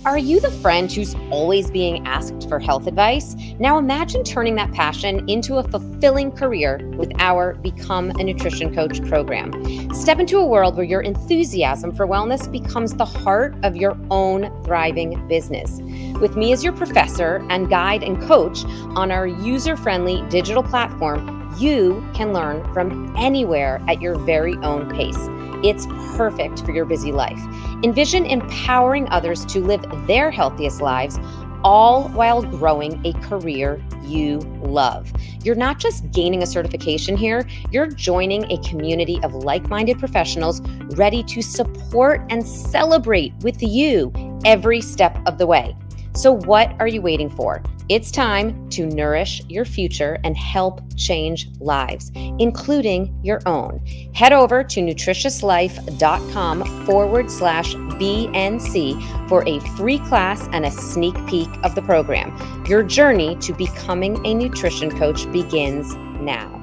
Are you the friend who's always being asked for health advice? Now imagine turning that passion into a fulfilling career with our Become a Nutrition Coach program. Step into a world where your enthusiasm for wellness becomes the heart of your own thriving business. With me as your professor and guide and coach on our user-friendly digital platform, you can learn from anywhere at your very own pace. It's perfect for your busy life. Envision empowering others to live their healthiest lives, all while growing a career you love. You're not just gaining a certification here, you're joining a community of like-minded professionals ready to support and celebrate with you every step of the way. So what are you waiting for? It's time to nourish your future and help change lives, including your own. Head over to nutritiouslife.com/BNC for a free class and a sneak peek of the program. Your journey to becoming a nutrition coach begins now.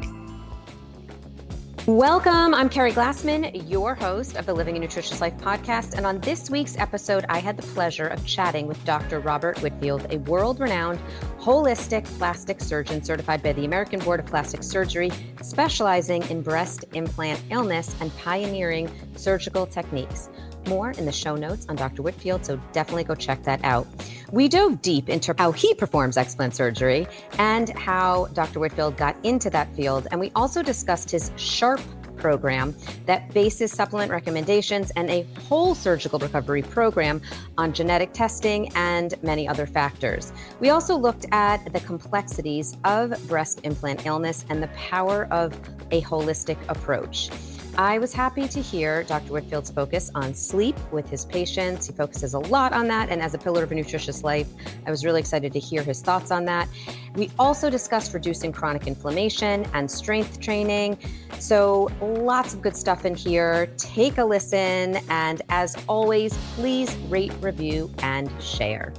Welcome. I'm Keri Glassman, your host of the Living a Nutritious Life podcast. And on this week's episode, I had the pleasure of chatting with Dr. Robert Whitfield, a world-renowned holistic plastic surgeon certified by the American Board of Plastic Surgery, specializing in breast implant illness and pioneering surgical techniques. More in the show notes on Dr. Whitfield, so definitely go check that out. We dove deep into how he performs explant surgery and how Dr. Whitfield got into that field. And we also discussed his SHARP program that bases supplement recommendations and a whole surgical recovery program on genetic testing and many other factors. We also looked at the complexities of breast implant illness and the power of a holistic approach. I was happy to hear Dr. Whitfield's focus on sleep with his patients. He focuses a lot on that. And as a pillar of a nutritious life, I was really excited to hear his thoughts on that. We also discussed reducing chronic inflammation and strength training. So lots of good stuff in here. Take a listen. And as always, please rate, review, and share.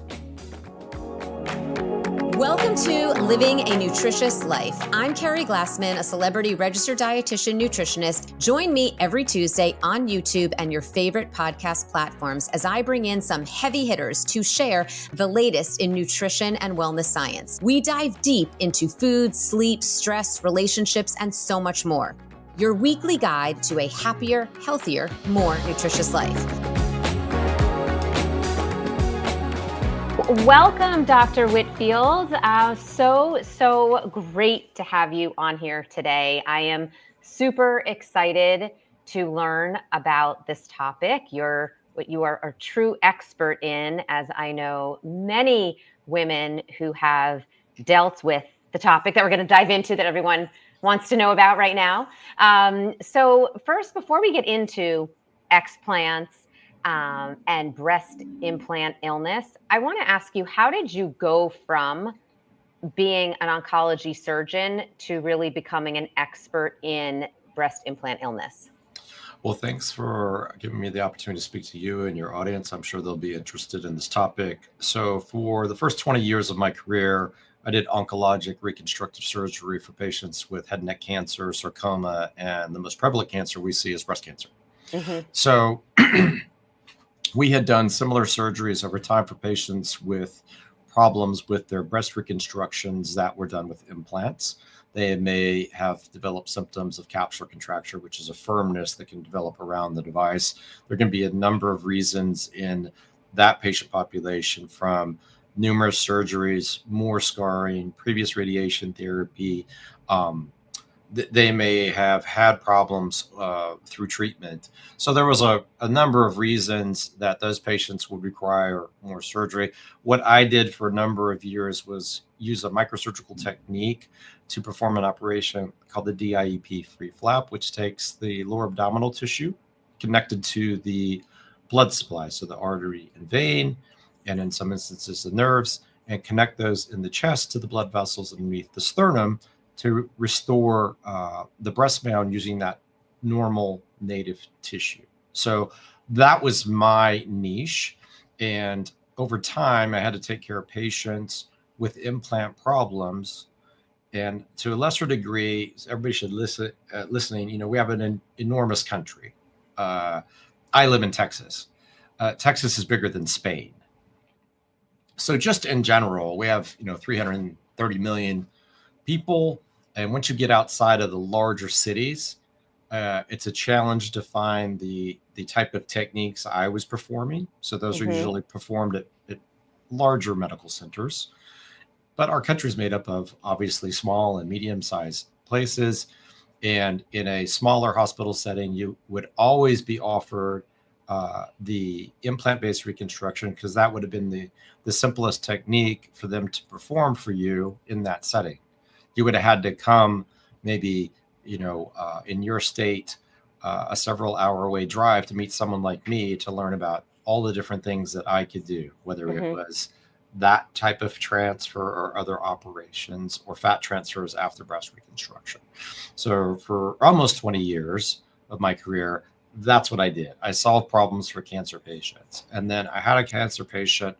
Welcome to Living a Nutritious Life. I'm Keri Glassman, a celebrity registered dietitian nutritionist. Join me every Tuesday on YouTube and your favorite podcast platforms as I bring in some heavy hitters to share the latest in nutrition and wellness science. We dive deep into food, sleep, stress, relationships, and so much more. Your weekly guide to a happier, healthier, more nutritious life. Welcome, Dr. Whitfield. So great to have you on here today. I am super excited to learn about this topic. What you are a true expert in, as I know many women who have dealt with the topic that we're going to dive into that everyone wants to know about right now. So first, before we get into explants, and breast implant illness, I want to ask you, how did you go from being an oncology surgeon to really becoming an expert in breast implant illness? Well, thanks for giving me the opportunity to speak to you and your audience. I'm sure they'll be interested in this topic. So for the first 20 years of my career, I did oncologic reconstructive surgery for patients with head and neck cancer, sarcoma, and the most prevalent cancer we see is breast cancer. Mm-hmm. So we had done similar surgeries over time for patients with problems with their breast reconstructions that were done with implants. They may have developed symptoms of capsular contracture, which is a firmness that can develop around the device. There can be a number of reasons in that patient population, from numerous surgeries, more scarring, previous radiation therapy. They may have had problems through treatment. So there was a number of reasons that those patients would require more surgery. What I did for a number of years was use a microsurgical technique to perform an operation called the DIEP free flap, which takes the lower abdominal tissue connected to the blood supply, so the artery and vein, and in some instances the nerves, and connect those in the chest to the blood vessels underneath the sternum to restore the breast mound using that normal native tissue. So that was my niche. And over time, I had to take care of patients with implant problems. And to a lesser degree, everybody should listening, we have an enormous country. I live in Texas. Texas is bigger than Spain. So just in general, we have 330 million people, and once you get outside of the larger cities, it's a challenge to find the type of techniques I was performing. So those are usually performed at larger medical centers. But our country is made up of obviously small and medium-sized places. And in a smaller hospital setting, you would always be offered the implant-based reconstruction, because that would have been the simplest technique for them to perform for you in that setting. You would have had to come maybe, in your state, a several hour away drive to meet someone like me to learn about all the different things that I could do, whether it was that type of transfer or other operations or fat transfers after breast reconstruction. So for almost 20 years of my career, that's what I did. I solved problems for cancer patients. And then I had a cancer patient,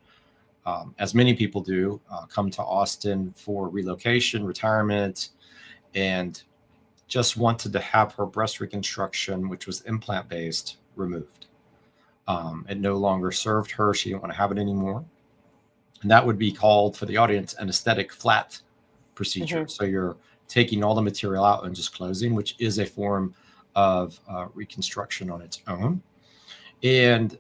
as many people do, come to Austin for relocation, retirement, and just wanted to have her breast reconstruction, which was implant-based, removed. It no longer served her. She didn't want to have it anymore. And that would be called, for the audience, an aesthetic flat procedure. So you're taking all the material out and just closing, which is a form of reconstruction on its own. And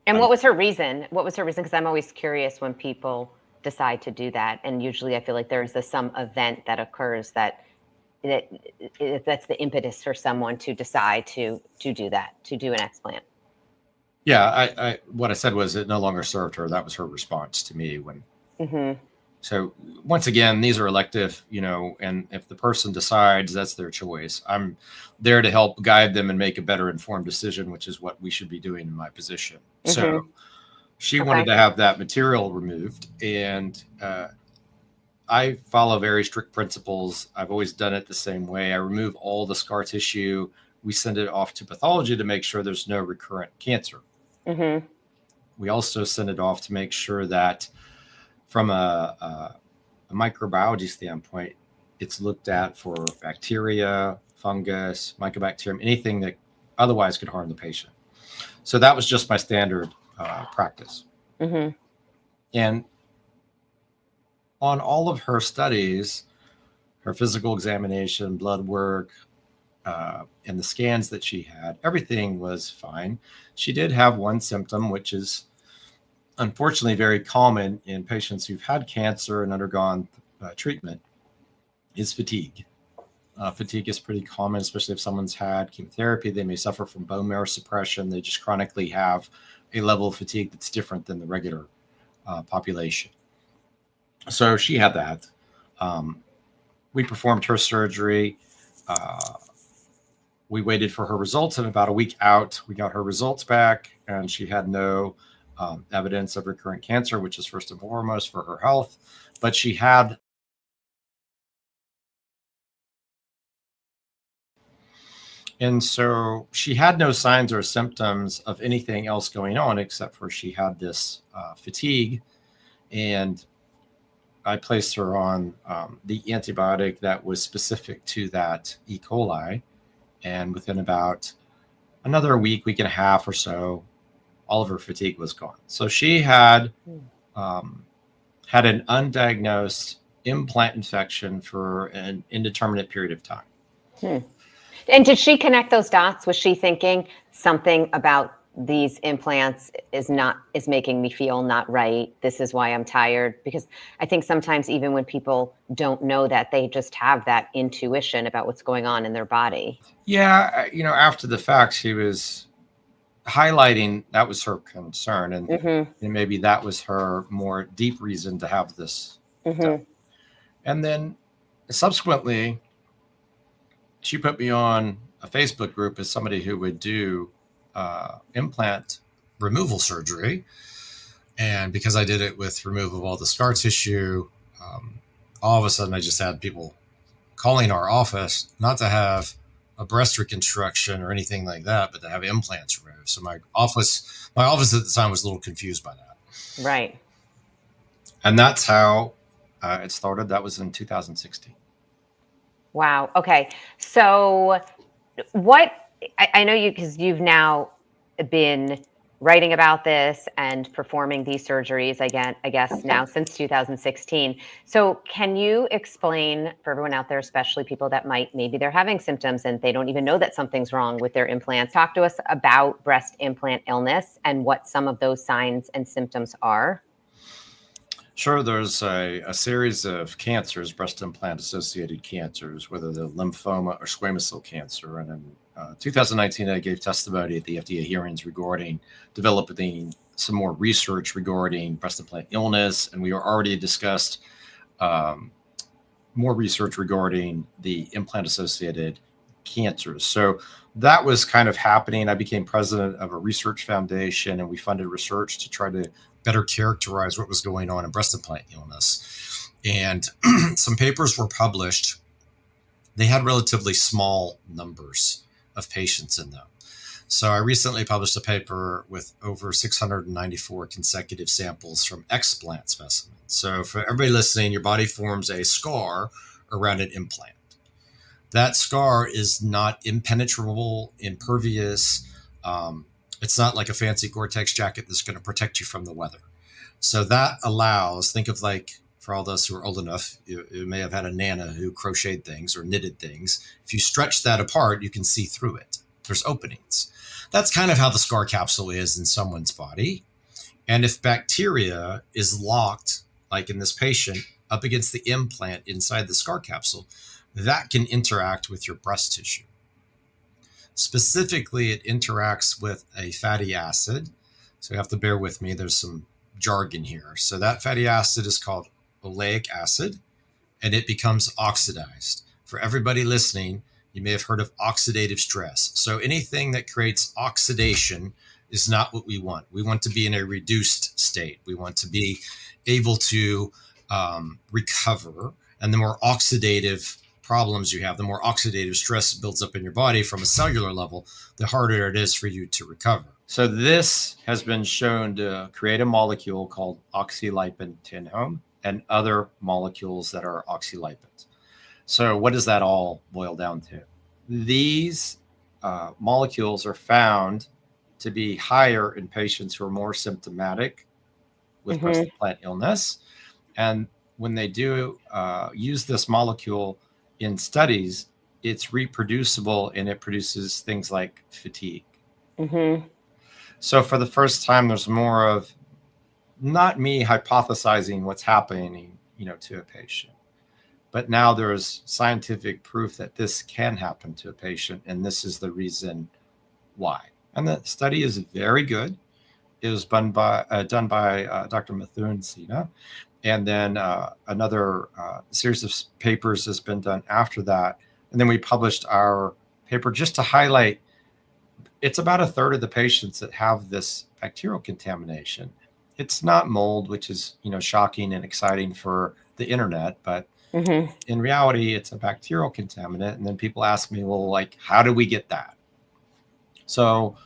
what was her reason? What was her reason? Because I'm always curious when people decide to do that. And usually I feel like there's some event that occurs that's the impetus for someone to decide to do that, to do an explant. Yeah, what I said was it no longer served her. That was her response to me when. So once again, these are elective, and if the person decides, that's their choice. I'm there to help guide them and make a better informed decision, which is what we should be doing in my position. So she wanted to have that material removed, and I follow very strict principles. I've always done it the same way. I remove all the scar tissue. We send it off to pathology to make sure there's no recurrent cancer. We also send it off to make sure that from a microbiology standpoint, it's looked at for bacteria, fungus, mycobacterium, anything that otherwise could harm the patient. So that was just my standard practice. And on all of her studies, her physical examination, blood work, and the scans that she had, everything was fine. She did have one symptom, which is unfortunately very common in patients who've had cancer and undergone treatment, is fatigue. Fatigue is pretty common, especially if someone's had chemotherapy. They may suffer from bone marrow suppression. They just chronically have a level of fatigue that's different than the regular population. So she had that. We performed her surgery. We waited for her results, and about a week out, we got her results back, and she had no evidence of recurrent cancer, which is first and foremost for her health. But she had And so she had no signs or symptoms of anything else going on, except for she had this fatigue. And I placed her on the antibiotic that was specific to that E. coli. And within about another week and a half or so, all of her fatigue was gone. So she had had an undiagnosed implant infection for an indeterminate period of time. And did she connect those dots? Was she thinking something about these implants is making me feel not right? This is why I'm tired. Because I think sometimes even when people don't know that, they just have that intuition about what's going on in their body. Yeah. After the fact, she was highlighting that was her concern. And maybe that was her more deep reason to have this done. And then subsequently, she put me on a Facebook group as somebody who would do implant removal surgery. And because I did it with removal of all the scar tissue, all of a sudden I just had people calling our office, not to have a breast reconstruction or anything like that, but to have implants removed. So my office at the time was a little confused by that. Right. And that's how it started. That was in 2016. Wow. Okay. So I know you, because you've now been writing about this and performing these surgeries, I guess now since 2016. So can you explain for everyone out there, especially people that maybe they're having symptoms and they don't even know that something's wrong with their implants. Talk to us about breast implant illness and what some of those signs and symptoms are. Sure, there's a series of cancers, breast implant associated cancers, whether they're lymphoma or squamous cell cancer. And in 2019, I gave testimony at the FDA hearings regarding developing some more research regarding breast implant illness. And we already discussed more research regarding the implant associated cancers. So that was kind of happening. I became president of a research foundation, and we funded research to try to better characterize what was going on in breast implant illness. And some papers were published. They had relatively small numbers of patients in them. So I recently published a paper with over 694 consecutive samples from explant specimens. So for everybody listening, your body forms a scar around an implant. That scar is not impenetrable, impervious. It's not like a fancy Gore-Tex jacket that's going to protect you from the weather. So that allows, think of like, for all those who are old enough, you may have had a Nana who crocheted things or knitted things. If you stretch that apart, you can see through it. There's openings. That's kind of how the scar capsule is in someone's body. And if bacteria is locked, like in this patient, up against the implant inside the scar capsule, that can interact with your breast tissue. Specifically, it interacts with a fatty acid. So you have to bear with me. There's some jargon here. So that fatty acid is called oleic acid, and it becomes oxidized. For everybody listening, you may have heard of oxidative stress. So anything that creates oxidation is not what we want. We want to be in a reduced state. We want to be able to recover. And the more oxidative problems you have, the more oxidative stress builds up in your body from a cellular level, the harder it is for you to recover. So this has been shown to create a molecule called oxylipin tenhome and other molecules that are oxylipins. So what does that all boil down to? These molecules are found to be higher in patients who are more symptomatic with breast implant illness. And when they do use this molecule in studies, it's reproducible and it produces things like fatigue. So for the first time, there's more of not me hypothesizing what's happening, to a patient, but now there's scientific proof that this can happen to a patient, and this is the reason why. And the study is very good. It was done by Dr. Mithun Sina. And then another series of papers has been done after that. And then we published our paper just to highlight it's about a third of the patients that have this bacterial contamination. It's not mold, which is, shocking and exciting for the internet, but in reality, it's a bacterial contaminant. And then people ask me, well, like, how do we get that? So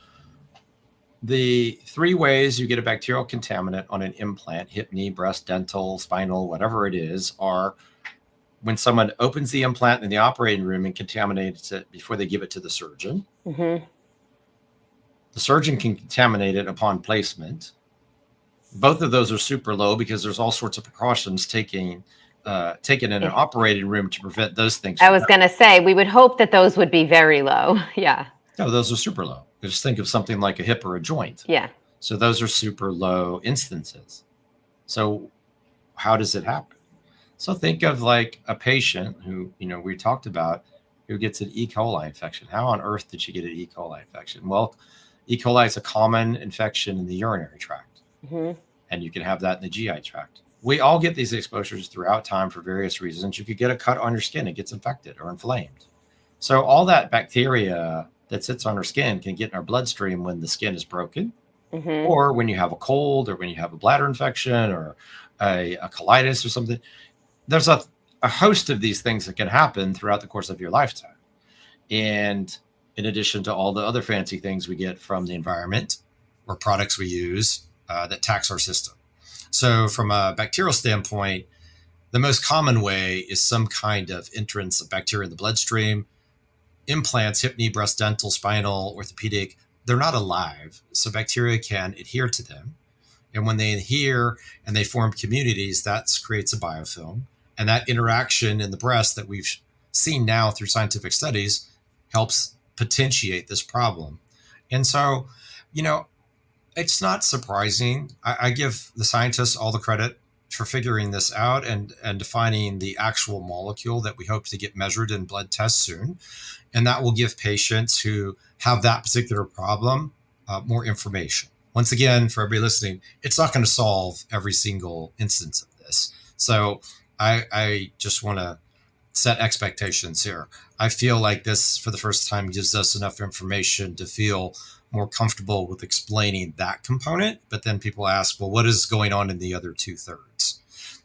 the three ways you get a bacterial contaminant on an implant, hip, knee, breast, dental, spinal, whatever it is, are when someone opens the implant in the operating room and contaminates it before they give it to the surgeon. The surgeon can contaminate it upon placement. Both of those are super low because there's all sorts of precautions taken in an operating room to prevent those things. I was going to say, we would hope that those would be very low. Yeah. No, those are super low. Just think of something like a hip or a joint. Yeah. So those are super low instances. So how does it happen? So think of like a patient who, we talked about, who gets an E. coli infection. How on earth did she get an E. coli infection? Well, E. coli is a common infection in the urinary tract. And you can have that in the GI tract. We all get these exposures throughout time for various reasons. You could get a cut on your skin. It gets infected or inflamed. So all that bacteria that sits on our skin can get in our bloodstream when the skin is broken, or when you have a cold, or when you have a bladder infection, or a colitis or something. There's a host of these things that can happen throughout the course of your lifetime. And in addition to all the other fancy things we get from the environment or products we use that tax our system. So from a bacterial standpoint, the most common way is some kind of entrance of bacteria in the bloodstream. Implants, hip, knee, breast, dental, spinal, orthopedic, they're not alive, so bacteria can adhere to them. And when they adhere and they form communities, that creates a biofilm. And that interaction in the breast that we've seen now through scientific studies helps potentiate this problem. And so, it's not surprising. I give the scientists all the credit for figuring this out and defining the actual molecule that we hope to get measured in blood tests soon. And that will give patients who have that particular problem more information. Once again, for everybody listening, it's not going to solve every single instance of this. So I just want to set expectations here. I feel like this, for the first time, gives us enough information to feel more comfortable with explaining that component. But then people ask, well, what is going on in the other 2/3?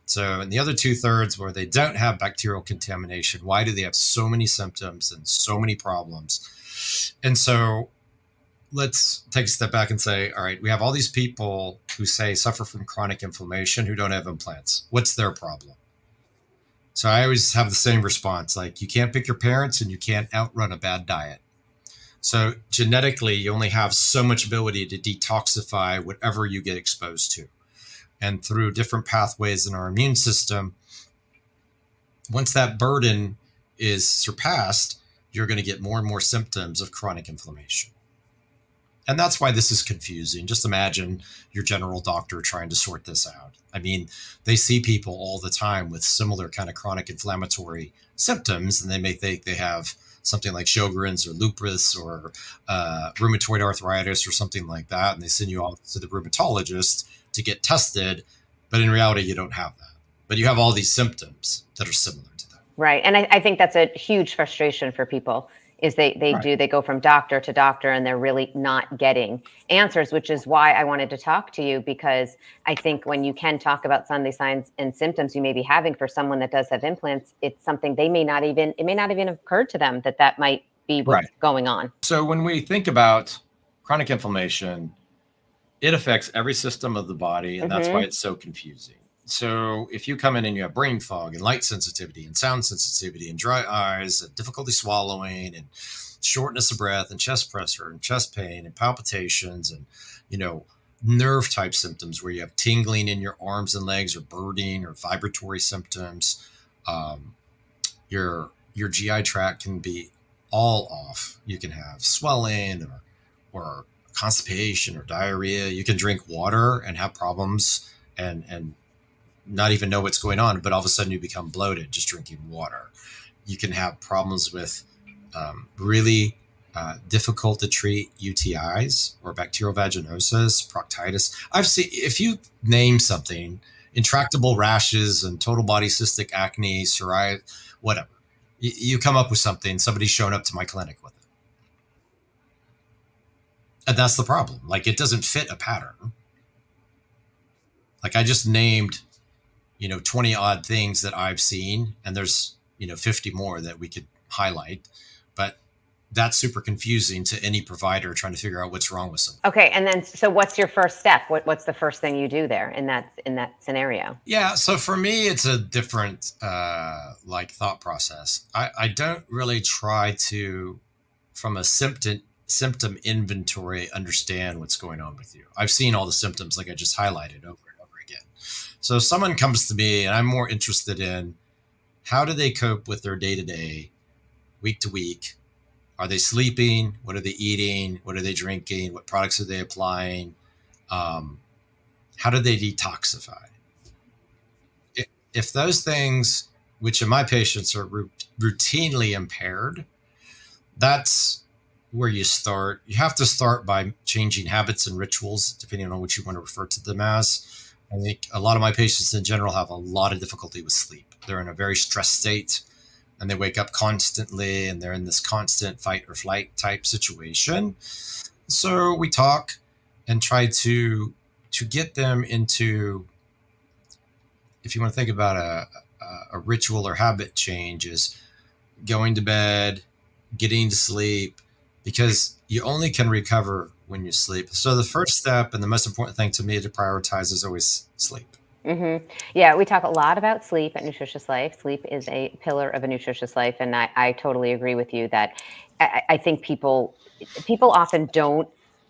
So in the other 2/3 where they don't have bacterial contamination, why do they have so many symptoms and so many problems? And so let's take a step back and say, all right, we have all these people who say suffer from chronic inflammation who don't have implants. What's their problem? So I always have the same response, like you can't pick your parents and you can't outrun a bad diet. So genetically, you only have so much ability to detoxify whatever you get exposed to. And through different pathways in our immune system, once that burden is surpassed, you're going to get more and more symptoms of chronic inflammation. And that's why this is confusing. Just imagine your general doctor trying to sort this out. I mean, they see people all the time with similar kind of chronic inflammatory symptoms, and they may think they have something like Sjogren's or lupus or rheumatoid arthritis or something like that. And they send you off to the rheumatologist to get tested. But in reality, you don't have that. But you have all these symptoms that are similar to that. Right. And I think that's a huge frustration for people is they go from doctor to doctor and they're really not getting answers, which is why I wanted to talk to you, because I think when you can talk about some of the signs and symptoms you may be having for someone that does have implants, it's something it may not even have occurred to them that might be what's going on. So when we think about chronic inflammation, it affects every system of the body, and that's why it's so confusing. So if you come in and you have brain fog and light sensitivity and sound sensitivity and dry eyes and difficulty swallowing and shortness of breath and chest pressure and chest pain and palpitations and, nerve type symptoms where you have tingling in your arms and legs or burning or vibratory symptoms, your GI tract can be all off. You can have swelling or constipation or diarrhea. You can drink water and have problems and not even know what's going on, but all of a sudden you become bloated just drinking water. You can have problems with really difficult to treat UTIs or bacterial vaginosis, proctitis. I've seen, if you name something, intractable rashes and total body cystic acne, psoriasis, whatever, you come up with something, somebody's shown up to my clinic with it. And that's the problem. Like, it doesn't fit a pattern. Like, I just named 20 odd things that I've seen, and there's 50 more that we could highlight, but that's super confusing to any provider trying to figure out what's wrong with someone. Okay, and then so what's your first step? What's the first thing you do there in that scenario? Yeah, so for me it's a different thought process. I don't really try to, from a symptom inventory, understand what's going on with you. I've seen all the symptoms like I just highlighted over and over again. So someone comes to me and I'm more interested in how do they cope with their day-to-day, week to week. Are they sleeping? What are they eating? What are they drinking? What products are they applying? How do they detoxify? If those things, which in my patients are routinely impaired, that's where you start. You have to start by changing habits and rituals, depending on what you want to refer to them as. I think a lot of my patients in general have a lot of difficulty with sleep. They're in a very stressed state and they wake up constantly and they're in this constant fight or flight type situation. So we talk and try to get them into, if you want to think about a ritual or habit change, is going to bed, getting to sleep, because you only can recover when you sleep. So the first step and the most important thing to me to prioritize is always sleep. Mm-hmm. Yeah, we talk a lot about sleep at Nutritious Life. Sleep is a pillar of a nutritious life. And I totally agree with you that I think people often don't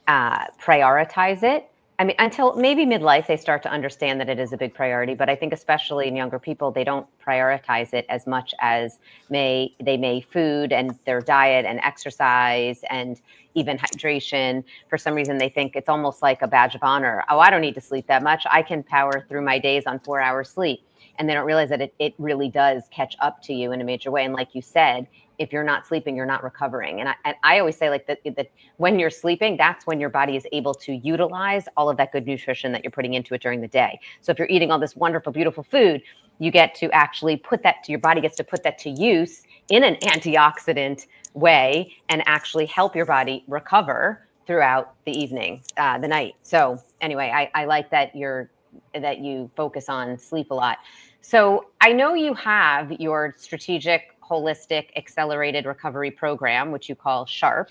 prioritize it. I mean, until maybe midlife, they start to understand that it is a big priority. But I think especially in younger people, they don't prioritize it as much as they may food and their diet and exercise and even hydration. For some reason, they think it's almost like a badge of honor. Oh, I don't need to sleep that much. I can power through my days on 4 hours sleep. And they don't realize that it really does catch up to you in a major way. And like you said, if you're not sleeping, you're not recovering. And I always say like that when you're sleeping, that's when your body is able to utilize all of that good nutrition that you're putting into it during the day. So if you're eating all this wonderful, beautiful food, you get to actually your body gets to put that to use in an antioxidant way and actually help your body recover throughout the evening, the night. So anyway, I like that you focus on sleep a lot. So I know you have your strategic, holistic, accelerated recovery program, which you call SHARP.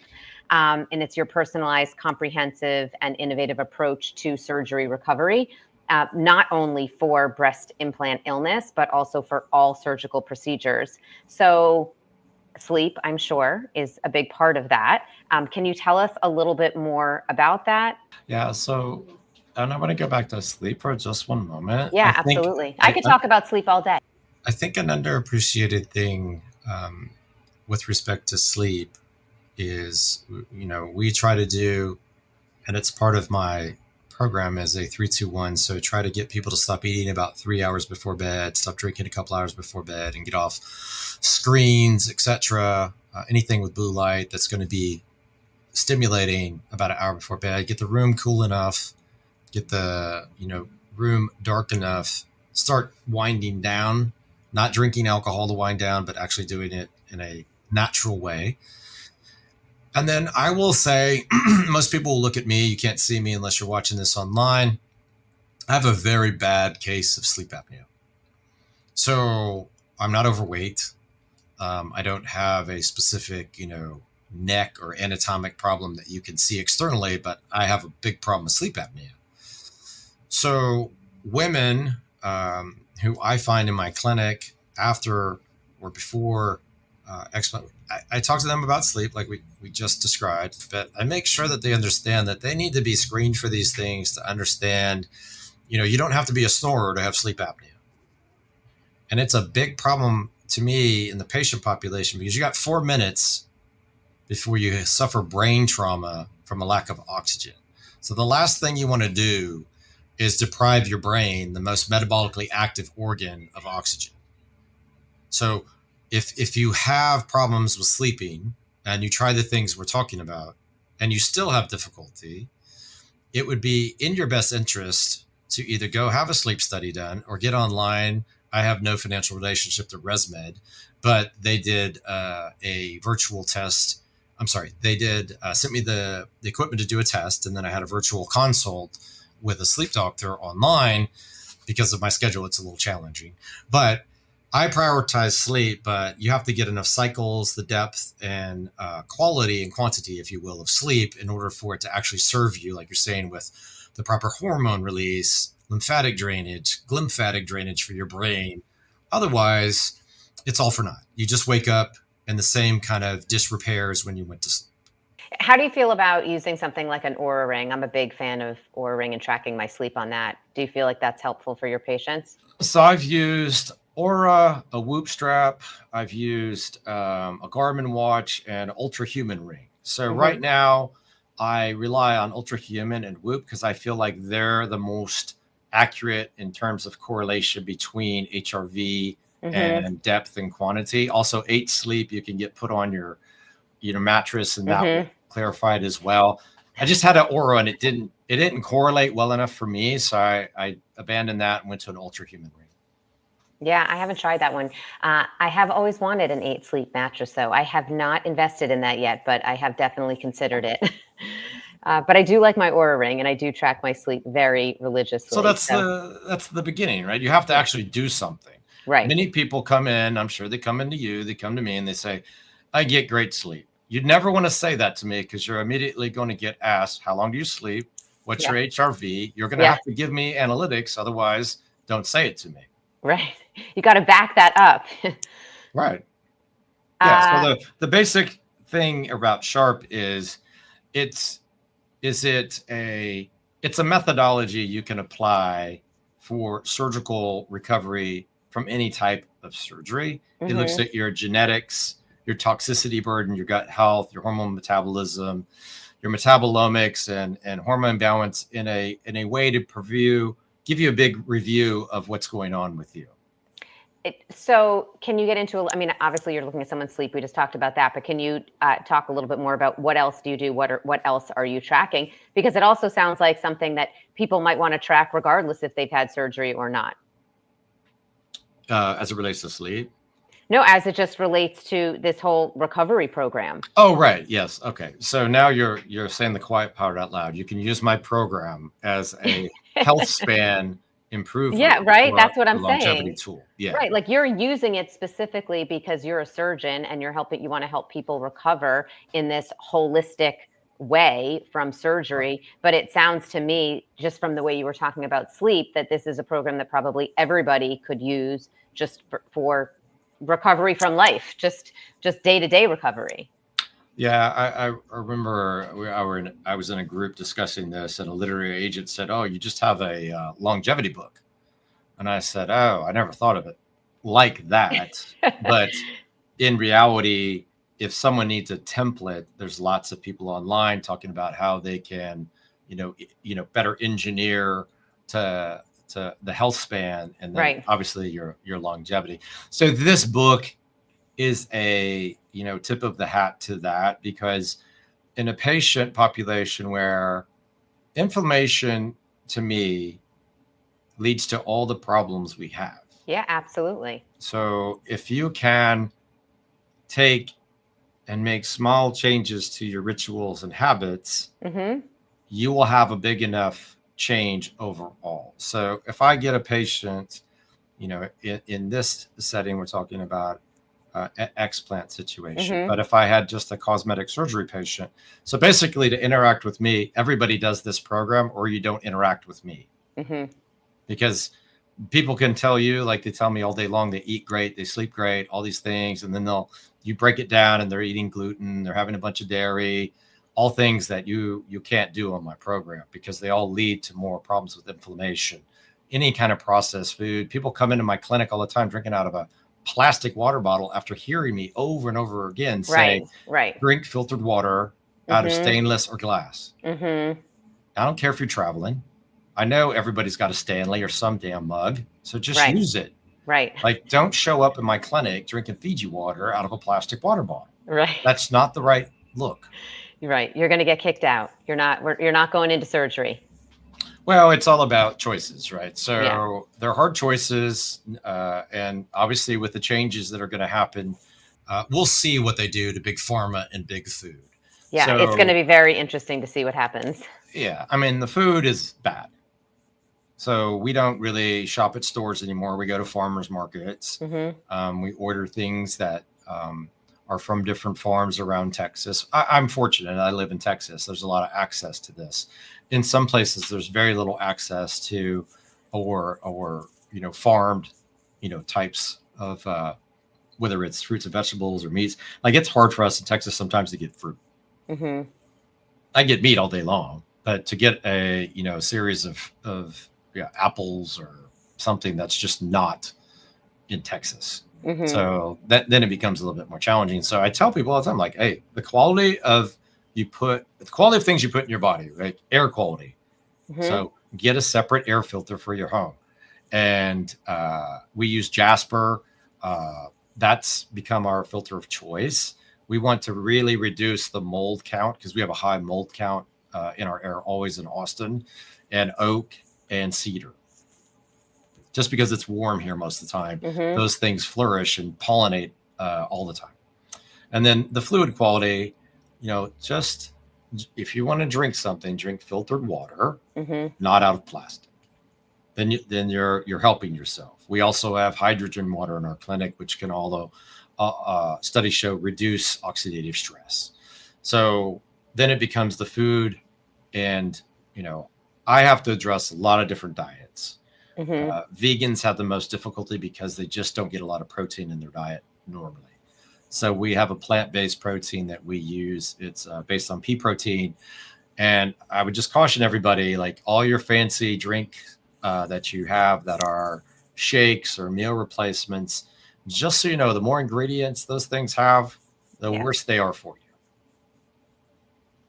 And it's your personalized, comprehensive, and innovative approach to surgery recovery, not only for breast implant illness, but also for all surgical procedures. So sleep, I'm sure, is a big part of that. Can you tell us a little bit more about that? Yeah. So, and I want to go back to sleep for just one moment. Yeah, absolutely. I could talk about sleep all day. I think an underappreciated thing with respect to sleep is, we try to do, and it's part of my program as a 3-2-1. So try to get people to stop eating about 3 hours before bed, stop drinking a couple hours before bed, and get off screens, etc. Anything with blue light that's going to be stimulating about an hour before bed. Get the room cool enough, get the room dark enough, start winding down, not drinking alcohol to wind down, but actually doing it in a natural way. And then I will say, most people will look at me. You can't see me unless you're watching this online. I have a very bad case of sleep apnea. So I'm not overweight. I don't have a specific, neck or anatomic problem that you can see externally, but I have a big problem with sleep apnea. So women who I find in my clinic after or before explant, I talk to them about sleep like we just described, but I make sure that they understand that they need to be screened for these things to understand, you don't have to be a snorer to have sleep apnea. And it's a big problem to me in the patient population because you got 4 minutes before you suffer brain trauma from a lack of oxygen. So the last thing you want to do is deprive your brain, the most metabolically active organ, of oxygen. So if you have problems with sleeping and you try the things we're talking about and you still have difficulty, it would be in your best interest to either go have a sleep study done or get online. I have no financial relationship to ResMed, but they did a virtual test. I'm sorry, they did sent me the equipment to do a test, and then I had a virtual consult with a sleep doctor online. Because of my schedule, it's a little challenging. But I prioritize sleep, but you have to get enough cycles, the depth and quality and quantity, if you will, of sleep in order for it to actually serve you, like you're saying, with the proper hormone release, lymphatic drainage, glymphatic drainage for your brain. Otherwise, it's all for naught. You just wake up in the same kind of disrepair as when you went to sleep. How do you feel about using something like an Oura Ring? I'm a big fan of Oura Ring and tracking my sleep on that. Do you feel like that's helpful for your patients? So I've used Oura, a Whoop strap. I've used a Garmin watch and Ultra Human ring. So right now I rely on Ultra Human and Whoop because I feel like they're the most accurate in terms of correlation between HRV and depth and quantity. Also 8 Sleep, you can get put on your mattress and that will clarify it as well. I just had an Oura and it didn't correlate well enough for me. So I abandoned that and went to an Ultra Human ring. Yeah, I haven't tried that one. I have always wanted an 8 Sleep mattress, though. I have not invested in that yet, but I have definitely considered it. But I do like my Oura Ring, and I do track my sleep very religiously. So that's the beginning, right? You have to actually do something. Right. Many people come in, I'm sure they come into you, they come to me and they say, I get great sleep. You'd never want to say that to me because you're immediately going to get asked, how long do you sleep? What's your HRV? You're going to have to give me analytics. Otherwise, don't say it to me. Right. You got to back that up. Right. Yeah. So the basic thing about SHARP is it's it's a methodology you can apply for surgical recovery from any type of surgery. It looks at your genetics, your toxicity burden, your gut health, your hormone metabolism, your metabolomics, and hormone balance in a way to give you a big review of what's going on with you. So can you get into, I mean, obviously you're looking at someone's sleep. We just talked about that, but can you talk a little bit more about what else do you do? What else are you tracking? Because it also sounds like something that people might want to track regardless if they've had surgery or not. As it relates to sleep? No, as it just relates to this whole recovery program. Oh, right. Yes. Okay. So now you're saying the quiet part out loud. You can use my program as a health span improver. Yeah, right. That's what I'm longevity saying. tool. Yeah. Right. Like you're using it specifically because you're a surgeon and you want to help people recover in this holistic way from surgery. Right. But it sounds to me, just from the way you were talking about sleep, that this is a program that probably everybody could use just for recovery from life, just day-to-day recovery. Yeah, I remember I was in a group discussing this, and a literary agent said, "Oh, you just have a longevity book," and I said, "Oh, I never thought of it like that." But in reality, if someone needs a template, there's lots of people online talking about how they can, better engineer to the health span, and then Right. obviously your longevity. So this book is a tip of the hat to that, because in a patient population where inflammation to me leads to all the problems we have. Yeah, absolutely. So if you can take and make small changes to your rituals and habits, you will have a big enough change overall. So if I get a patient, in this setting, we're talking about explant situation. But if I had just a cosmetic surgery patient, so basically to interact with me, everybody does this program, or you don't interact with me. Because people can tell you, like they tell me all day long, they eat great, they sleep great, all these things. And then you break it down and they're eating gluten, they're having a bunch of dairy, all things that you can't do on my program, because they all lead to more problems with inflammation. Any kind of processed food. People come into my clinic all the time drinking out of a plastic water bottle after hearing me over and over again say, drink filtered water out of stainless or glass. I don't care if you're traveling. I know everybody's got a Stanley or some damn mug, so just use it. Right. Like, don't show up in my clinic drinking Fiji water out of a plastic water bottle. Right. That's not the right look. Right. You're going to get kicked out. You're not going into surgery. Well, it's all about choices, right? So they're hard choices. And obviously with the changes that are going to happen, we'll see what they do to big pharma and big food. Yeah, so, it's going to be very interesting to see what happens. Yeah. I mean, the food is bad. So we don't really shop at stores anymore. We go to farmers markets. We order things that are from different farms around Texas. I'm fortunate. I live in Texas. There's a lot of access to this. In some places, there's very little access to or farmed, types of whether it's fruits and vegetables or meats. Like, it's hard for us in Texas sometimes to get fruit. I get meat all day long, but to get a series of apples or something that's just not in Texas. So then it becomes a little bit more challenging. So I tell people all the time, like, hey, the quality of things you put in your body, right? Air quality. So get a separate air filter for your home. And we use Jasper. That's become our filter of choice. We want to really reduce the mold count, because we have a high mold count in our air, always in Austin, and oak and cedar. Just because it's warm here most of the time, those things flourish and pollinate all the time. And then the fluid quality, just if you want to drink something, drink filtered water, not out of plastic. Then you're helping yourself. We also have hydrogen water in our clinic, which can, although studies show, reduce oxidative stress. So then it becomes the food, and I have to address a lot of different diets. Vegans have the most difficulty because they just don't get a lot of protein in their diet normally. So we have a plant-based protein that we use. It's based on pea protein. And I would just caution everybody, like all your fancy drink that you have that are shakes or meal replacements, just so you know, the more ingredients those things have, the worse they are for you.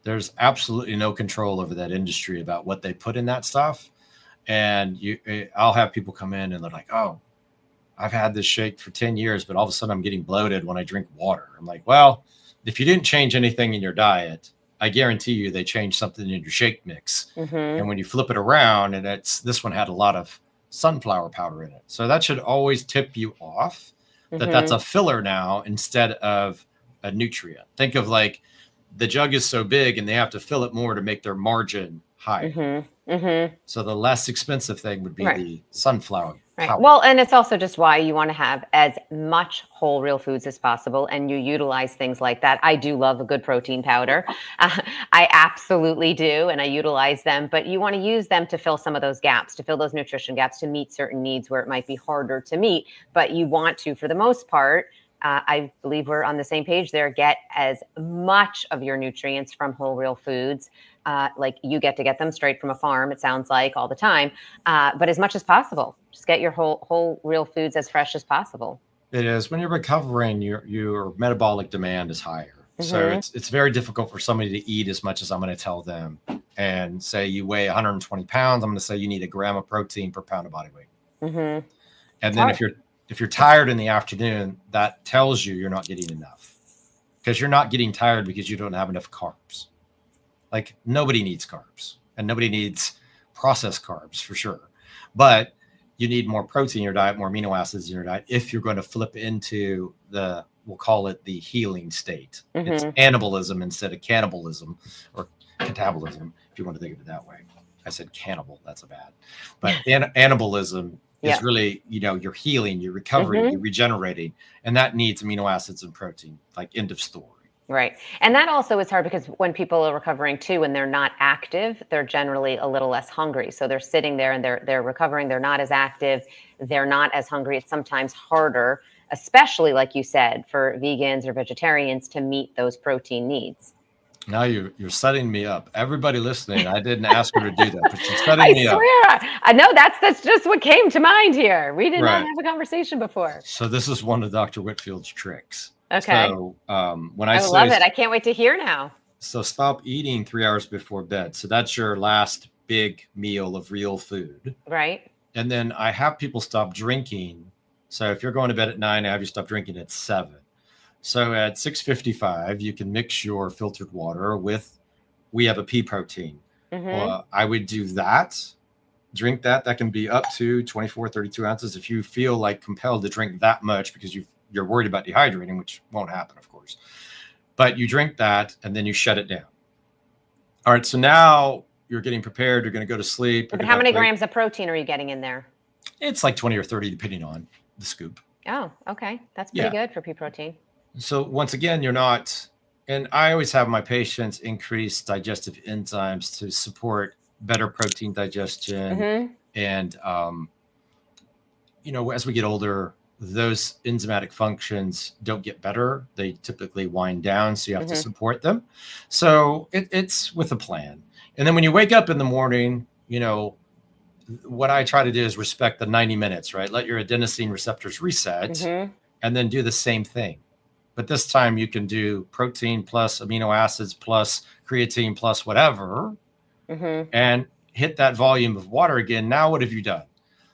There's absolutely no control over that industry about what they put in that stuff. And I'll have people come in and they're like, oh, I've had this shake for 10 years, but all of a sudden I'm getting bloated when I drink water. I'm like, well, if you didn't change anything in your diet, I guarantee you they changed something in your shake mix. And when you flip it around, and this one had a lot of sunflower powder in it. So that should always tip you off that that's a filler now instead of a nutrient. Think of like the jug is so big and they have to fill it more to make their margin higher. So the less expensive thing would be the sunflower powder. Well, and it's also just why you want to have as much whole real foods as possible, and you utilize things like that. I do love a good protein powder. I absolutely do, and I utilize them, but you want to use them to fill some of those gaps, to fill those nutrition gaps, to meet certain needs where it might be harder to meet. But you want to, for the most part, I believe we're on the same page there, get as much of your nutrients from whole real foods. Like you get to get them straight from a farm, it sounds like, all the time, but as much as possible. Just get your whole real foods as fresh as possible. It is. When you're recovering, your metabolic demand is higher. So it's very difficult for somebody to eat as much as I'm going to tell them. And say you weigh 120 pounds, I'm going to say you need a gram of protein per pound of body weight. And then if you're tired in the afternoon, that tells you're not getting enough, because you're not getting tired because you don't have enough carbs. Like nobody needs carbs, and nobody needs processed carbs for sure. But you need more protein in your diet, more amino acids in your diet, if you're going to flip into we'll call it the healing state. It's anabolism instead of cannibalism, or catabolism, if you want to think of it that way. I said cannibal, that's a bad. But anabolism is really, you're healing, you're recovering, you're regenerating, and that needs amino acids and protein, like end of story. Right. And that also is hard because when people are recovering too, when they're not active, they're generally a little less hungry. So they're sitting there and they're recovering. They're not as active. They're not as hungry. It's sometimes harder, especially like you said, for vegans or vegetarians to meet those protein needs. Now you're setting me up. Everybody listening, I didn't ask her to do that, but she's setting me up. I swear. I know that's just what came to mind here. We did not have a conversation before. So this is one of Dr. Whitfield's tricks. Okay. So when I love it. I can't wait to hear now. So stop eating 3 hours before bed. So that's your last big meal of real food. Right. And then I have people stop drinking. So if you're going to bed at 9, I have you stop drinking at 7. So at 6:55, you can mix your filtered water with, we have a pea protein. I would do that. Drink that. That can be up to 24, 32 ounces if you feel like compelled to drink that much because you're worried about dehydrating, which won't happen, of course. But you drink that and then you shut it down. All right. So now you're getting prepared. You're going to go to sleep. But how many grams of protein are you getting in there? It's like 20 or 30, depending on the scoop. Oh, okay. That's pretty good for pea protein. So once again, you're not, and I always have my patients increase digestive enzymes to support better protein digestion. And, as we get older, those enzymatic functions don't get better. They typically wind down. So you have to support them. So it's with a plan. And then when you wake up in the morning, what I try to do is respect the 90 minutes, right? Let your adenosine receptors reset and then do the same thing. But this time you can do protein plus amino acids plus creatine plus whatever and hit that volume of water again. Now, what have you done?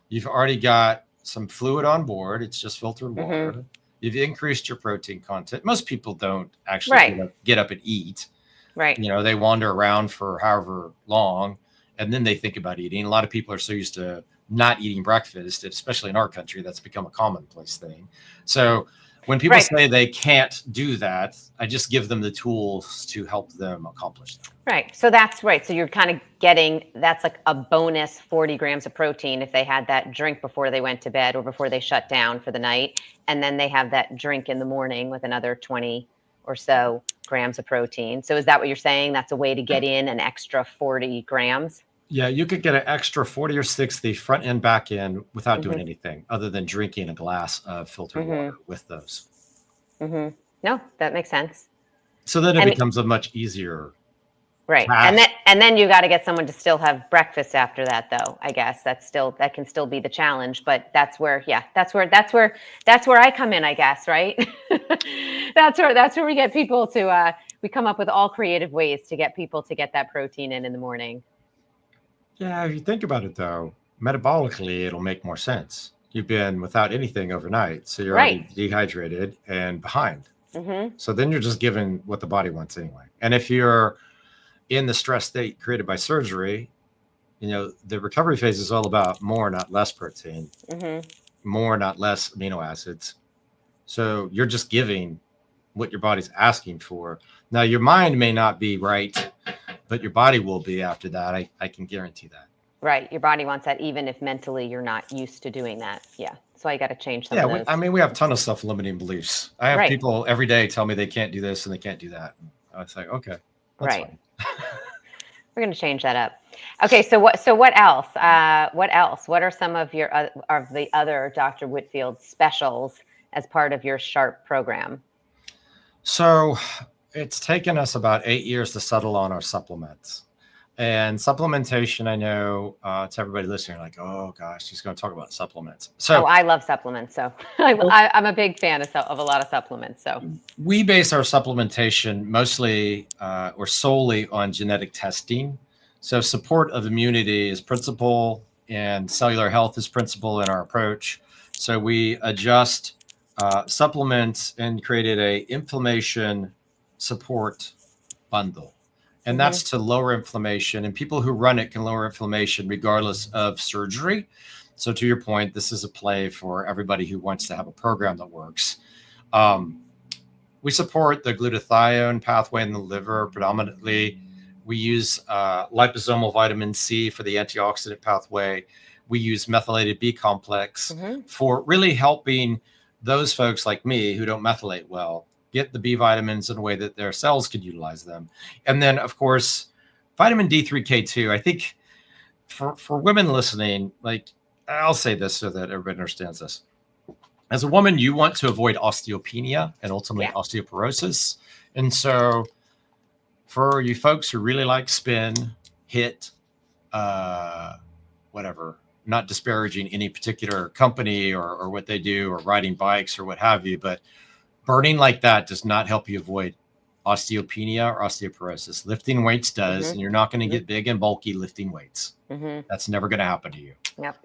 You've already got some fluid on board. It's just filtered water. You've increased your protein content. Most people don't actually get up and eat. Right. They wander around for however long and then they think about eating. A lot of people are so used to not eating breakfast, especially in our country, that's become a commonplace thing. So when people say they can't do that, I just give them the tools to help them accomplish that. Right. So that's right. So you're kind of getting, that's like a bonus 40 grams of protein if they had that drink before they went to bed or before they shut down for the night. And then they have that drink in the morning with another 20 or so grams of protein. So is that what you're saying? That's a way to get in an extra 40 grams? Yeah, you could get an extra 40 or 60 front end, back end without doing anything other than drinking a glass of filtered water with those. No, that makes sense. So then it becomes a much easier Right. And then you got to get someone to still have breakfast after that, though. I guess that can still be the challenge, but that's where I come in, I guess, right? that's where we get people to we come up with all creative ways to get people to get that protein in the morning. Yeah, if you think about it though, metabolically it'll make more sense. You've been without anything overnight, so you're already dehydrated and behind. Mm-hmm. So then you're just given what the body wants anyway. And if you're in the stress state created by surgery, the recovery phase is all about more, not less protein, more, not less amino acids. So you're just giving what your body's asking for. Now, your mind may not be right, but your body will be after that. I can guarantee that. Right. Your body wants that, even if mentally you're not used to doing that. Yeah. So I got to change some of those. We have a ton of self-limiting beliefs. I have people every day tell me they can't do this and they can't do that. I was like, okay, that's fine. We're going to change that up. Okay. So what else? What are some of the other Dr. Whitfield specials as part of your SHARP program? So it's taken us about 8 years to settle on our supplements. And supplementation, I know to everybody listening, like, oh gosh, she's going to talk about supplements. So I love supplements. So I'm a big fan of a lot of supplements. So we base our supplementation mostly or solely on genetic testing. So support of immunity is principal and cellular health is principal in our approach. So we adjust supplements and created a inflammation support bundle. And that's to lower inflammation, and people who run it can lower inflammation regardless of surgery. So to your point, this is a play for everybody who wants to have a program that works. We support the glutathione pathway in the liver predominantly. We use liposomal vitamin C for the antioxidant pathway. We use methylated B complex for really helping those folks like me who don't methylate well get the B vitamins in a way that their cells could utilize them. And then, of course, vitamin D3K2. I think for women listening, like, I'll say this so that everybody understands this. As a woman, you want to avoid osteopenia and ultimately osteoporosis. And so for you folks who really like spin, hit, whatever, not disparaging any particular company or what they do or riding bikes or what have you, but burning like that does not help you avoid osteopenia or osteoporosis. Lifting weights does, and you're not going to get big and bulky lifting weights. That's never going to happen to you. Yep.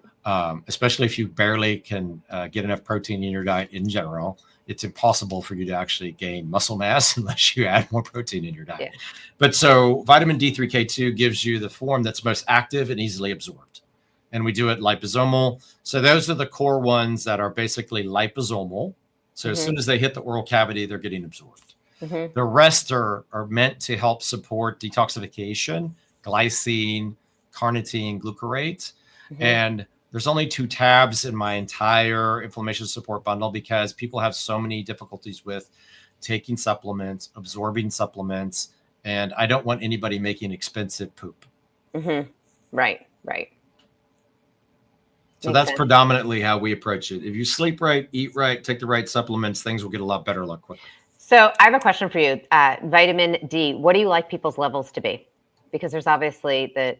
Especially if you barely can get enough protein in your diet in general. It's impossible for you to actually gain muscle mass unless you add more protein in your diet. Yeah. But so vitamin D3K2 gives you the form that's most active and easily absorbed. And we do it liposomal. So those are the core ones that are basically liposomal. So as soon as they hit the oral cavity, they're getting absorbed. The rest are meant to help support detoxification, glycine, carnitine, glucarate. And there's only 2 tabs in my entire inflammation support bundle because people have so many difficulties with taking supplements, absorbing supplements, and I don't want anybody making expensive poop. Right. So that's predominantly how we approach it. If you sleep right, eat right, take the right supplements, things will get a lot better a lot quicker. So I have a question for you. Vitamin D, what do you like people's levels to be? Because there's obviously the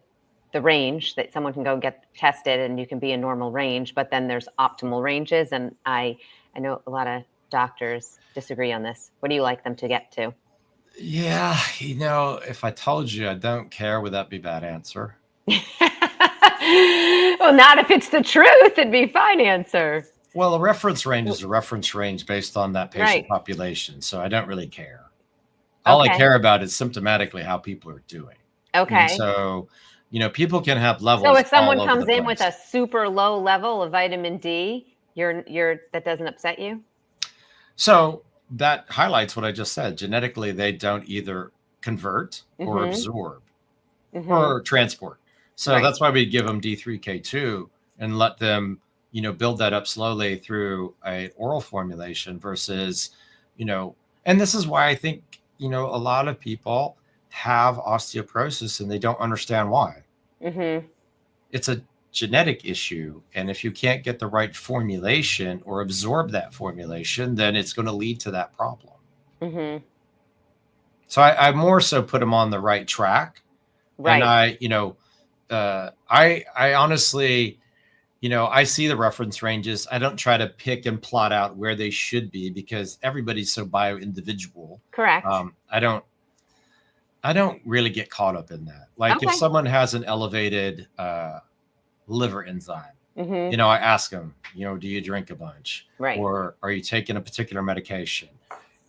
range that someone can go get tested and you can be in normal range, but then there's optimal ranges. And I know a lot of doctors disagree on this. What do you like them to get to? Yeah, if I told you I don't care, would that be a bad answer? Well, not if it's the truth. It'd be fine answer. Well, a reference range is a reference range based on that patient population. So I don't really care. All I care about is symptomatically how people are doing. Okay. And so, people can have levels. So if someone comes in with a super low level of vitamin D, that doesn't upset you? So that highlights what I just said. Genetically, they don't either convert or absorb or transport. So that's why we give them D3K2 and let them, build that up slowly through an oral formulation versus, and this is why I think, a lot of people have osteoporosis and they don't understand why. It's a genetic issue. And if you can't get the right formulation or absorb that formulation, then it's going to lead to that problem. So I more so put them on the right track. And Right. I honestly, I see the reference ranges. I don't try to pick and plot out where they should be because everybody's so bio-individual. Correct. I don't really get caught up in that. Like if Okay. someone has an elevated liver enzyme, Mm-hmm. I ask them, do you drink a bunch Right. or are you taking a particular medication?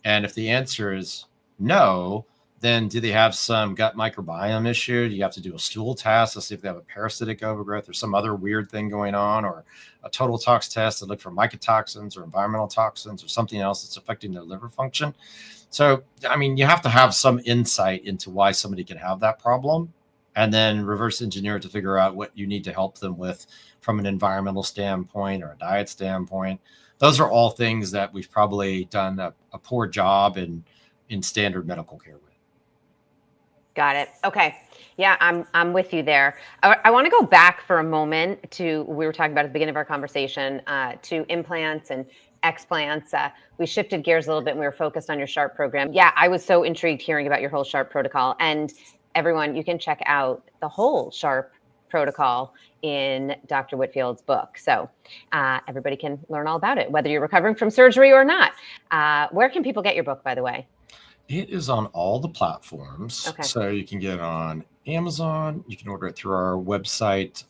And if the answer is no, then do they have some gut microbiome issue? Do you have to do a stool test to see if they have a parasitic overgrowth or some other weird thing going on, or a total tox test to look for mycotoxins or environmental toxins or something else that's affecting their liver function? So, I mean, you have to have some insight into why somebody can have that problem and then reverse engineer it to figure out what you need to help them with from an environmental standpoint or a diet standpoint. Those are all things that we've probably done a poor job in standard medical care with. Got it. Okay. Yeah, I'm with you there. I want to go back for a moment to we were talking about at the beginning of our conversation to implants and explants. We shifted gears a little bit and we were focused on your SHARP program. Yeah, I was so intrigued hearing about your whole SHARP protocol. And everyone, you can check out the whole SHARP protocol in Dr. Whitfield's book. So everybody can learn all about it, whether you're recovering from surgery or not. Where can people get your book, by the way? It is on all the platforms. Okay. So you can get it on Amazon. You can order it through our website,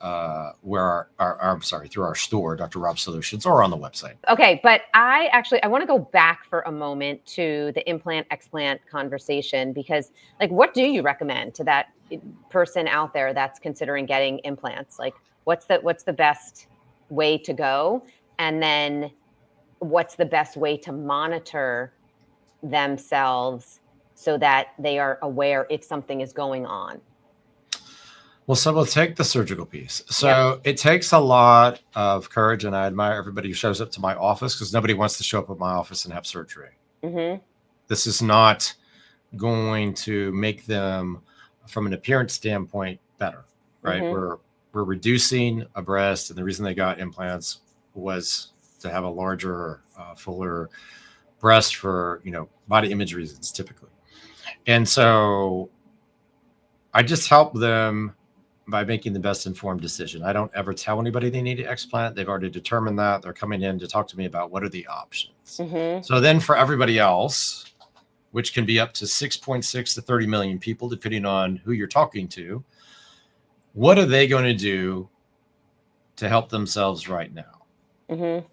through our store, Dr. Rob Solutions, or on the website. Okay, but I want to go back for a moment to the implant explant conversation because, like, what do you recommend to that person out there that's considering getting implants? Like, what's the best way to go, and then what's the best way to monitor themselves so that they are aware if something is going on? Well, so we'll take the surgical piece. So It takes a lot of courage, and I admire everybody who shows up to my office because nobody wants to show up at my office and have surgery. Mm-hmm. This is not going to make them, from an appearance standpoint, better, right? Mm-hmm. We're reducing a breast, and the reason they got implants was to have a larger, fuller breast for body image reasons, typically. And so I just help them by making the best informed decision. I don't ever tell anybody they need an explant. They've already determined that. They're coming in to talk to me about what are the options. Mm-hmm. So then for everybody else, which can be up to 6.6 to 30 million people, depending on who you're talking to, what are they going to do to help themselves right now? Mm-hmm.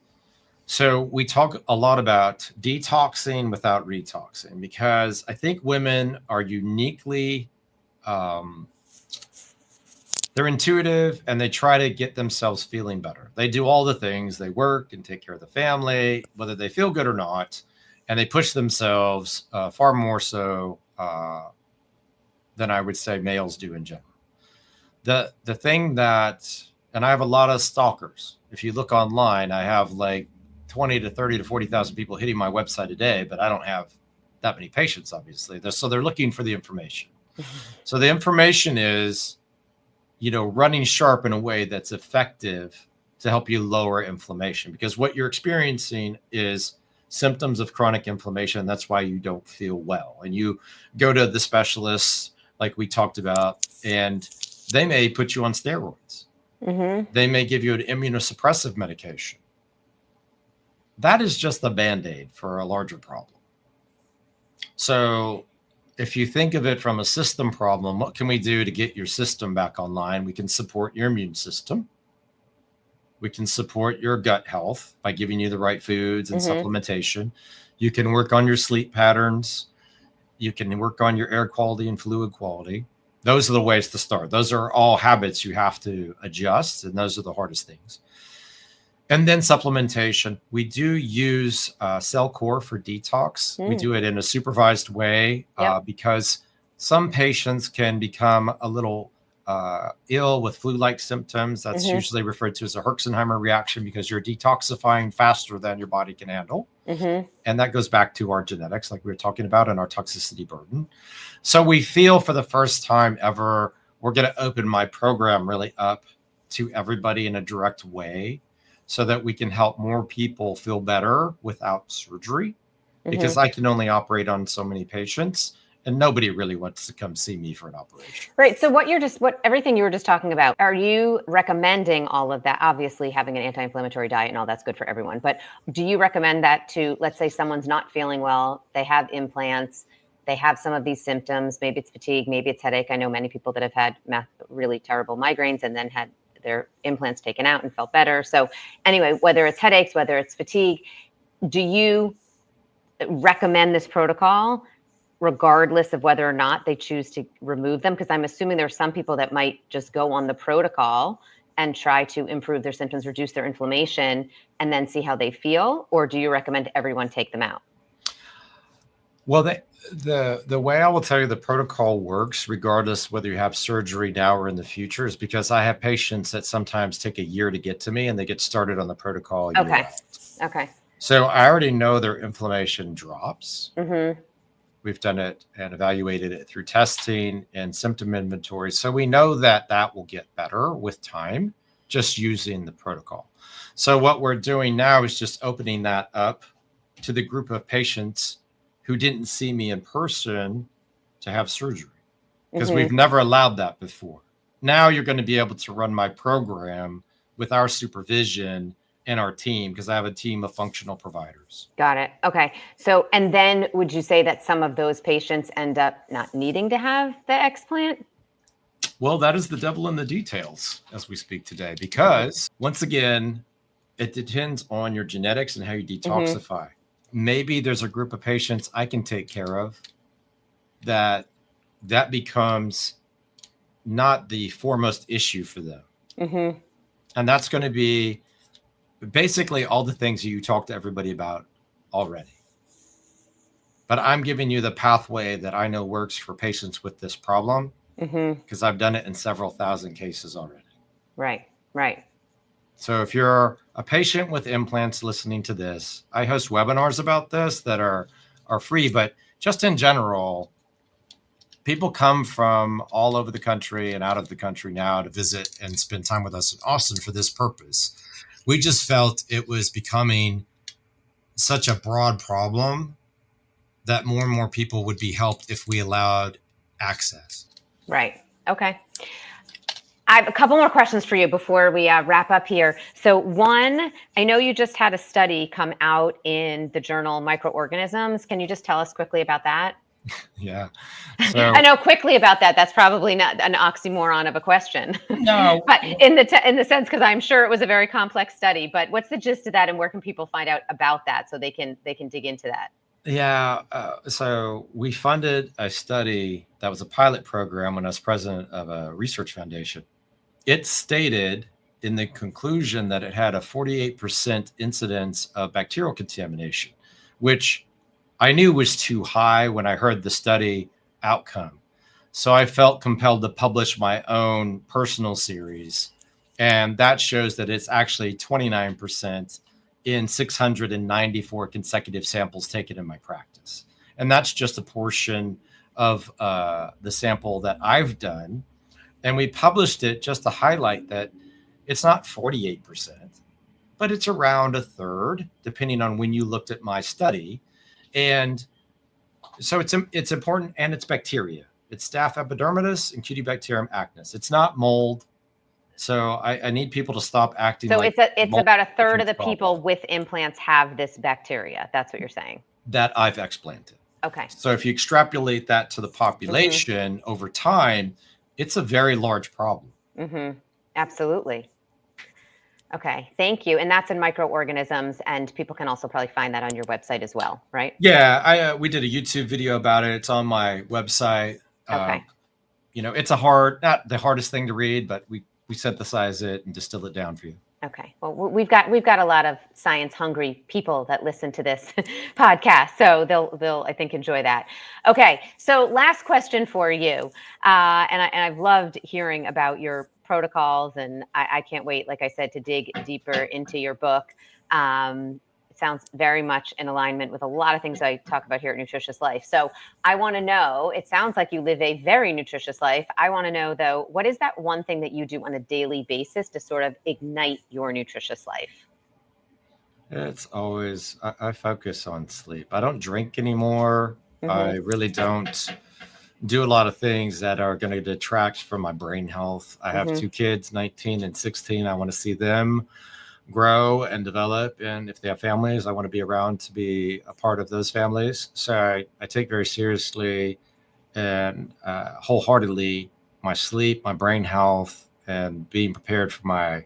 So we talk a lot about detoxing without retoxing because I think women are uniquely they're intuitive and they try to get themselves feeling better. They do all the things. They work and take care of the family, whether they feel good or not. And they push themselves far more so than I would say males do in general. The thing that, and I have a lot of stalkers. If you look online, I have like 20 to 30 to 40,000 people hitting my website a day, but I don't have that many patients, obviously. So they're looking for the information. So the information is, running SHARP in a way that's effective to help you lower inflammation, because what you're experiencing is symptoms of chronic inflammation. That's why you don't feel well. And you go to the specialists, like we talked about, and they may put you on steroids. Mm-hmm. They may give you an immunosuppressive medication. That is just the Band-Aid for a larger problem. So if you think of it from a system problem, what can we do to get your system back online? We can support your immune system. We can support your gut health by giving you the right foods and supplementation. You can work on your sleep patterns. You can work on your air quality and fluid quality. Those are the ways to start. Those are all habits you have to adjust, and those are the hardest things. And then supplementation. We do use cell core for detox. We do it in a supervised way because some patients can become a little ill with flu-like symptoms. That's usually referred to as a Herxenheimer reaction because you're detoxifying faster than your body can handle. And that goes back to our genetics, like we were talking about, and our toxicity burden. So we feel for the first time ever, we're going to open my program really up to everybody in a direct way, so that we can help more people feel better without surgery, because I can only operate on so many patients. and nobody really wants to come see me for an operation. Right. So everything you were just talking about, are you recommending all of that? Obviously, having an anti-inflammatory diet and all that's good for everyone. But do you recommend that to, let's say someone's not feeling well, they have implants, they have some of these symptoms, maybe it's fatigue, maybe it's headache. I know many people that have had really terrible migraines and then had their implants taken out and felt better. So anyway, whether it's headaches, whether it's fatigue, do you recommend this protocol regardless of whether or not they choose to remove them? Because I'm assuming there are some people that might just go on the protocol and try to improve their symptoms, reduce their inflammation, and then see how they feel. Or do you recommend everyone take them out? Well, the way I will tell you the protocol works, regardless whether you have surgery now or in the future, is because I have patients that sometimes take a year to get to me, and they get started on the protocol a year Okay. out. Okay. So I already know their inflammation drops. Mm-hmm. We've done it and evaluated it through testing and symptom inventory. So we know that that will get better with time, just using the protocol. So what we're doing now is just opening that up to the group of patients who didn't see me in person to have surgery, because we've never allowed that before. Now you're going to be able to run my program with our supervision and our team, because I have a team of functional providers. Got it. Okay. So, and then would you say that some of those patients end up not needing to have the explant? Well, that is the devil in the details as we speak today, because once again, it depends on your genetics and how you detoxify. Maybe there's a group of patients I can take care of that becomes not the foremost issue for them. And that's going to be basically all the things you talk to everybody about already. But I'm giving you the pathway that I know works for patients with this problem, because I've done it in several thousand cases already. Right, right. So if you're a patient with implants listening to this, I host webinars about this that are free, but just in general, people come from all over the country and out of the country now to visit and spend time with us in Austin for this purpose. We just felt it was becoming such a broad problem that more and more people would be helped if we allowed access. Right. Okay. I have a couple more questions for you before we wrap up here. So one, I know you just had a study come out in the journal Microorganisms. Can you just tell us quickly about that? Yeah. So I know quickly about that. That's probably not an oxymoron of a question. No. But in the sense, because I'm sure it was a very complex study, but what's the gist of that and where can people find out about that so they can dig into that? Yeah. So we funded a study that was a pilot program when I was president of a research foundation. It stated in the conclusion that it had a 48% incidence of bacterial contamination, which I knew was too high when I heard the study outcome. So I felt compelled to publish my own personal series. And that shows that it's actually 29% in 694 consecutive samples taken in my practice. And that's just a portion of the sample that I've done. And we published it just to highlight that it's not 48%, but it's around a third, depending on when you looked at my study. And so it's important, and it's bacteria. It's Staph epidermidis and Cutibacterium acnes. It's not mold. So I need people to stop acting So like it's about a third of the people with implants have this bacteria. That's what you're saying. That I've explanted. Okay. So if you extrapolate that to the population over time, it's a very large problem. Absolutely. Okay, thank you. And that's in Microorganisms, and people can also probably find that on your website as well, right? Yeah, we did a YouTube video about it. It's on my website. Okay. It's not the hardest thing to read, but we synthesize it and distill it down for you. Okay. Well, we've got a lot of science hungry people that listen to this podcast, so they'll I think enjoy that. Okay. So last question for you, and I've loved hearing about your protocols, and I can't wait, like I said, to dig deeper into your book. It sounds very much in alignment with a lot of things I talk about here at Nutritious Life. So I want to know, it sounds like you live a very nutritious life. I want to know, though, what is that one thing that you do on a daily basis to sort of ignite your nutritious life? It's always, I focus on sleep. I don't drink anymore. I really don't do a lot of things that are going to detract from my brain health. I have Mhm. 2 kids, 19 and 16. I want to see them grow and develop. And if they have families, I want to be around to be a part of those families. So I take very seriously and wholeheartedly my sleep, my brain health, and being prepared for my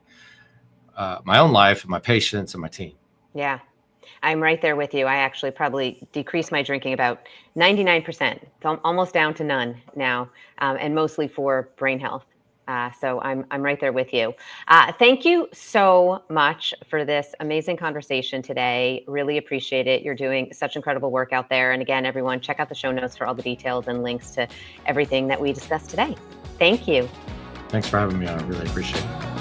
own life and my patients and my team. Yeah. I'm right there with you. I actually probably decreased my drinking about 99%. It's almost down to none now, and mostly for brain health. So I'm right there with you. Thank you so much for this amazing conversation today. Really appreciate it. You're doing such incredible work out there. And again, everyone, check out the show notes for all the details and links to everything that we discussed today. Thank you. Thanks for having me on. I really appreciate it.